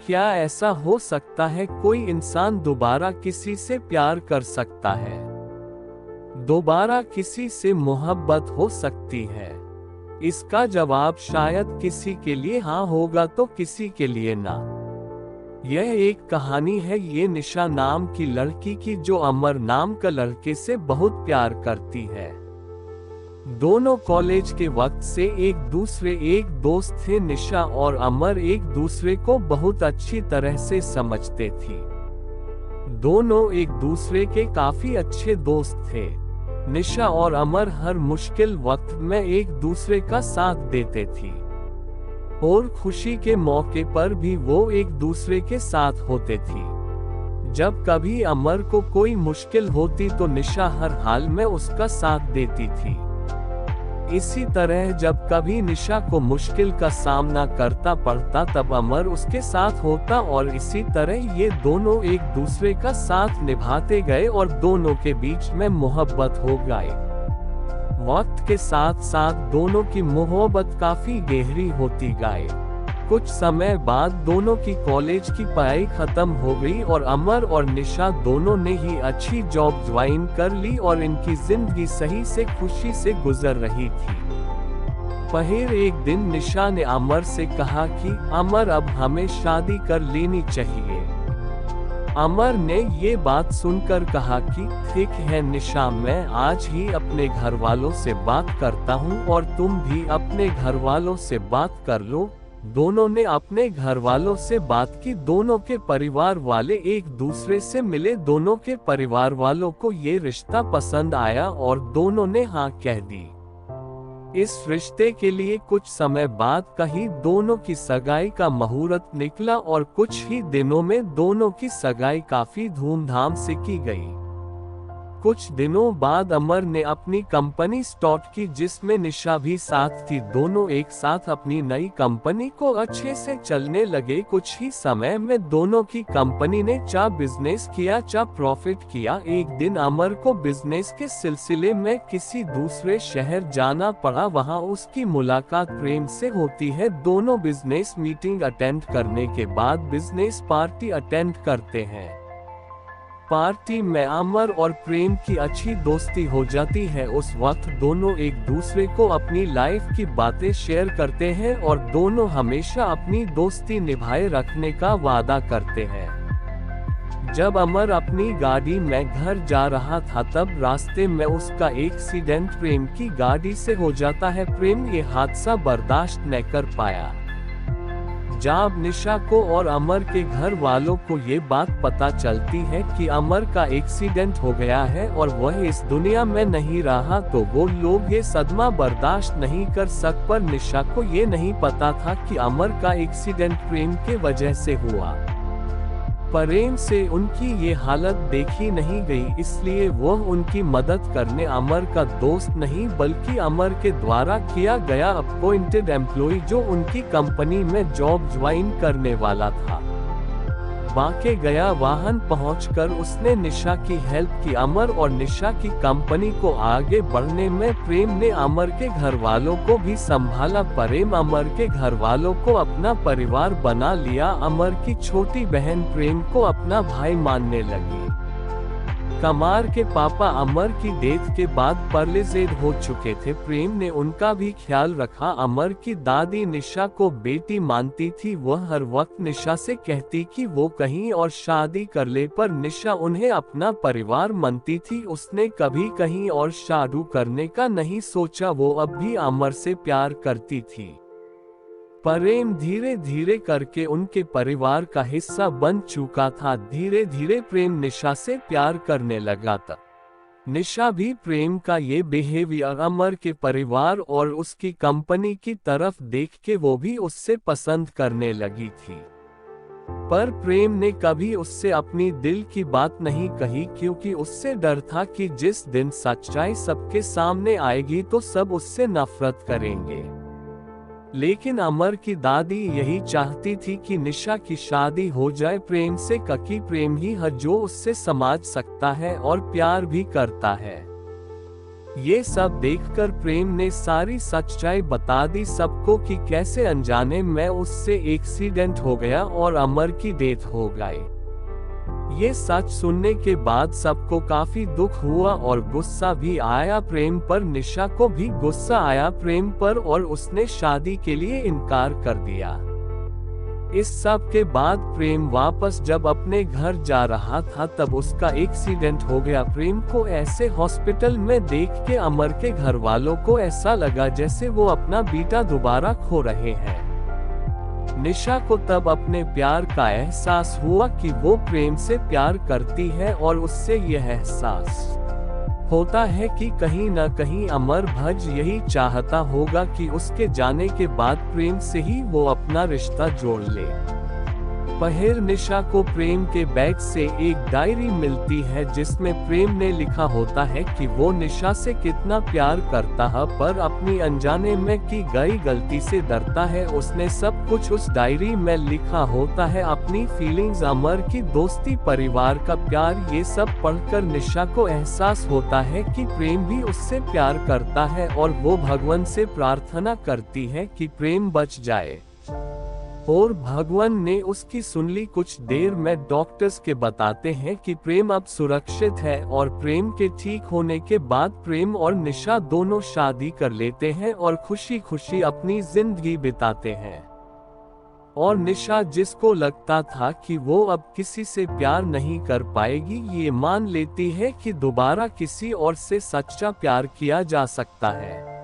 क्या ऐसा हो सकता है कोई इंसान दोबारा किसी से प्यार कर सकता है? दोबारा किसी से मोहब्बत हो सकती है? इसका जवाब शायद किसी के लिए हाँ होगा तो किसी के लिए ना। यह एक कहानी है ये निशा नाम की लड़की की, जो अमर नाम का लड़के से बहुत प्यार करती है। दोनों कॉलेज के वक्त से एक दोस्त थे। निशा और अमर एक दूसरे को बहुत अच्छी तरह से समझते थी। दोनों एक दूसरे के काफी अच्छे दोस्त थे। निशा और अमर हर मुश्किल वक्त में एक दूसरे का साथ देते थी और खुशी के मौके पर भी वो एक दूसरे के साथ होते थी। जब कभी अमर को कोई मुश्किल होती तो निशा हर हाल में उसका साथ देती थी। इसी तरह जब कभी निशा को मुश्किल का सामना करता पड़ता तब अमर उसके साथ होता, और इसी तरह ये दोनों एक दूसरे का साथ निभाते गए और दोनों के बीच में मोहब्बत हो गई। वक्त के साथ साथ दोनों की मोहब्बत काफी गहरी होती गई। कुछ समय बाद दोनों की कॉलेज की पढ़ाई खत्म हो गई और अमर और निशा दोनों ने ही अच्छी जॉब ज्वाइन कर ली और इनकी जिंदगी सही से खुशी से गुजर रही थी। फिर एक दिन निशा ने अमर से कहा कि अमर, अब हमें शादी कर लेनी चाहिए। अमर ने ये बात सुनकर कहा कि ठीक है निशा, मैं आज ही अपने घर वालों से बात करता हूँ और तुम भी अपने घर वालों से बात कर लो। दोनों ने अपने घर वालों से बात की। दोनों के परिवार वाले एक दूसरे से मिले। दोनों के परिवार वालों को ये रिश्ता पसंद आया और दोनों ने हाँ कह दी। इस रिश्ते के लिए कुछ समय बाद कहीं दोनों की सगाई का मुहूर्त निकला और कुछ ही दिनों में दोनों की सगाई काफी धूमधाम से की गई। कुछ दिनों बाद अमर ने अपनी कंपनी स्टार्ट की जिसमें निशा भी साथ थी। दोनों एक साथ अपनी नई कंपनी को अच्छे से चलने लगे। कुछ ही समय में दोनों की कंपनी ने बिजनेस किया, प्रॉफिट किया। एक दिन अमर को बिजनेस के सिलसिले में किसी दूसरे शहर जाना पड़ा। वहां उसकी मुलाकात प्रेम से होती है। दोनों बिजनेस मीटिंग अटेंड करने के बाद बिजनेस पार्टी अटेंड करते हैं। पार्टी में अमर और प्रेम की अच्छी दोस्ती हो जाती है। उस वक्त दोनों एक दूसरे को अपनी लाइफ की बातें शेयर करते हैं और दोनों हमेशा अपनी दोस्ती निभाए रखने का वादा करते हैं। जब अमर अपनी गाड़ी में घर जा रहा था तब रास्ते में उसका एक्सीडेंट प्रेम की गाड़ी से हो जाता है। प्रेम ये हादसा बर्दाश्त न कर पाया। जब निशा को और अमर के घर वालों को ये बात पता चलती है कि अमर का एक्सीडेंट हो गया है और वह इस दुनिया में नहीं रहा तो वो लोग ये सदमा बर्दाश्त नहीं कर सक। पर निशा को ये नहीं पता था कि अमर का एक्सीडेंट प्रेम के वजह से हुआ। प्रेम से उनकी ये हालत देखी नहीं गई, इसलिए वह उनकी मदद करने अमर का दोस्त नहीं बल्कि अमर के द्वारा किया गया अपॉइंटेड एम्प्लॉय जो उनकी कंपनी में जॉब ज्वाइन करने वाला था। बाके गया वाहन पहुंचकर उसने निशा की हेल्प की। अमर और निशा की कंपनी को आगे बढ़ने में प्रेम ने अमर के घर वालों को भी संभाला। प्रेम अमर के घर वालों को अपना परिवार बना लिया। अमर की छोटी बहन प्रेम को अपना भाई मानने लगी। कमार के पापा अमर की डेथ के बाद पैरालिसिस हो चुके थे। प्रेम ने उनका भी ख्याल रखा। अमर की दादी निशा को बेटी मानती थी। वह हर वक्त निशा से कहती कि वो कहीं और शादी कर ले, पर निशा उन्हें अपना परिवार मानती थी। उसने कभी कहीं और शादी करने का नहीं सोचा। वो अब भी अमर से प्यार करती थी। प्रेम धीरे धीरे करके उनके परिवार का हिस्सा बन चुका था। धीरे धीरे प्रेम निशा से प्यार करने लगा था। निशा भी प्रेम का ये बिहेवियर अमर के परिवार और उसकी कंपनी की तरफ देख के वो भी उससे पसंद करने लगी थी। पर प्रेम ने कभी उससे अपनी दिल की बात नहीं कही, क्योंकि उससे डर था कि जिस दिन सच्चाई सबके सामने आएगी तो सब उससे नफरत करेंगे। लेकिन अमर की दादी यही चाहती थी कि निशा की शादी हो जाए प्रेम से, क्योंकि प्रेम ही है जो उससे समझ सकता है और प्यार भी करता है। ये सब देखकर प्रेम ने सारी सच्चाई बता दी सबको कि कैसे अनजाने में उससे एक्सीडेंट हो गया और अमर की डेथ हो गई। ये सच सुनने के बाद सबको काफी दुख हुआ और गुस्सा भी आया प्रेम पर। निशा को भी गुस्सा आया प्रेम पर और उसने शादी के लिए इनकार कर दिया। इस सब के बाद प्रेम वापस जब अपने घर जा रहा था तब उसका एक्सीडेंट हो गया। प्रेम को ऐसे हॉस्पिटल में देख के अमर के घर वालों को ऐसा लगा जैसे वो अपना बेटा दोबारा खो रहे हैं। निशा को तब अपने प्यार का एहसास हुआ कि वो प्रेम से प्यार करती है और उससे यह एहसास होता है कि कहीं न कहीं अमर भज यही चाहता होगा कि उसके जाने के बाद प्रेम से ही वो अपना रिश्ता जोड़ ले। पहर निशा को प्रेम के बैग से एक डायरी मिलती है जिसमें प्रेम ने लिखा होता है कि वो निशा से कितना प्यार करता है पर अपनी अनजाने में की गई गलती से डरता है। उसने सब कुछ उस डायरी में लिखा होता है, अपनी फीलिंग्स, अमर की दोस्ती, परिवार का प्यार। ये सब पढ़कर निशा को एहसास होता है कि प्रेम भी उससे प्यार करता है और वो भगवान से प्रार्थना करती है कि प्रेम बच जाए और भगवान ने उसकी सुन ली। कुछ देर में डॉक्टर्स के बताते हैं कि प्रेम अब सुरक्षित है और प्रेम के ठीक होने के बाद प्रेम और निशा दोनों शादी कर लेते हैं और खुशी खुशी अपनी जिंदगी बिताते हैं। और निशा, जिसको लगता था कि वो अब किसी से प्यार नहीं कर पाएगी, ये मान लेती है कि दोबारा किसी और से सच्चा प्यार किया जा सकता है।